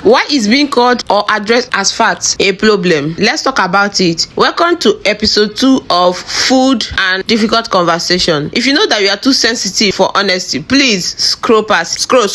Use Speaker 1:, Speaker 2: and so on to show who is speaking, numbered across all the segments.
Speaker 1: Why is being called or addressed as fat a problem? Let's talk about it. Welcome to episode 2 of Food and Difficult Conversation. If you know that you are too sensitive for honesty, please scroll past. Scroll.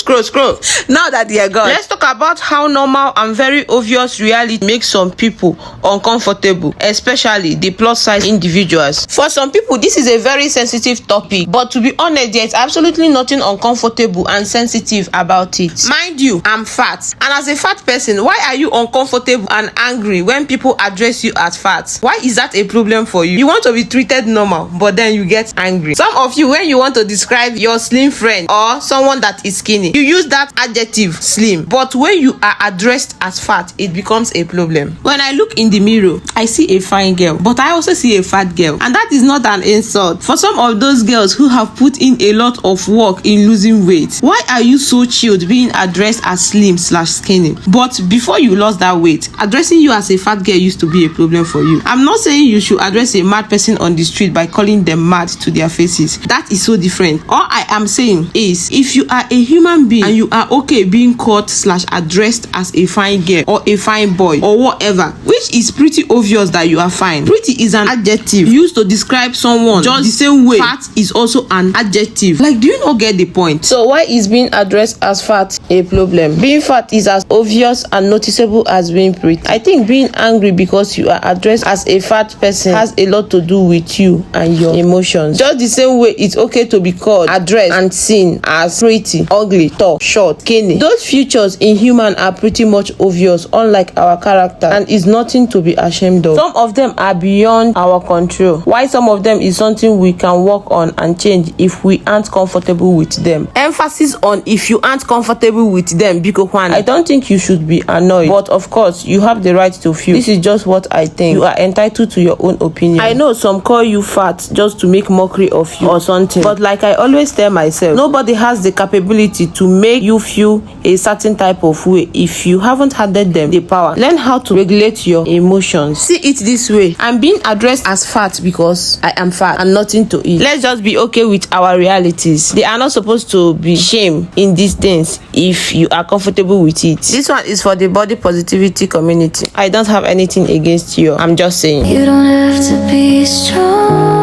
Speaker 1: Now that they are gone, let's talk about how normal and very obvious reality makes some people uncomfortable, especially the plus size individuals. For some people, this is a very sensitive topic, but to be honest, there's absolutely nothing uncomfortable and sensitive about it. Mind you, I'm fat, and as a fat person, why are you uncomfortable and angry when people address you as fat? Why is that a problem for you? You want to be treated normal, but then you get angry. Some of you, when you want to describe your slim friend or someone that is skinny, you use that adjective slim, but when you are addressed as fat, it becomes a problem. When I look in the mirror, I see a fine girl, but I also see a fat girl, and that is not an insult. For some of those girls who have put in a lot of work in losing weight, why are you so chilled being addressed as slim/skinny? But before you lost that weight, addressing you as a fat girl used to be a problem for you. I'm not saying you should address a mad person on the street by calling them mad to their faces. That is so different. All I am saying is, if you are a human being and you are okay being called/addressed as a fine girl or a fine boy or whatever, which is pretty obvious that you are fine. Pretty is an adjective used to describe someone, just the same way fat is also an adjective. Like, do you not get the point? So why is being addressed as fat a problem? Being fat is as obvious and noticeable as being pretty. I think being angry because you are addressed as a fat person has a lot to do with you and your emotions. Just the same way it's okay to be called, addressed, and seen as pretty, ugly, tall, short, skinny. Those features in human are pretty much obvious, unlike our character, and is nothing to be ashamed of. Some of them are beyond our control, while some of them is something we can work on and change if we aren't comfortable with them. Emphasis on if you aren't comfortable with them, because I don't think you should be annoyed, but of course you have the right to feel. This is just what I think. You are entitled to your own opinion. I know some call you fat just to make mockery of you or something, but like I always tell myself, nobody has the capability to make you feel a certain type of way if you haven't handed them the power. Learn how to regulate your emotions. See it this way: I'm being addressed as fat because I am fat and nothing to eat. Let's just be okay with our realities. They are not supposed to be shame in these things if you are comfortable with it. This one is for the body positivity community. I don't have anything against you. I'm just saying.
Speaker 2: You don't have to be strong.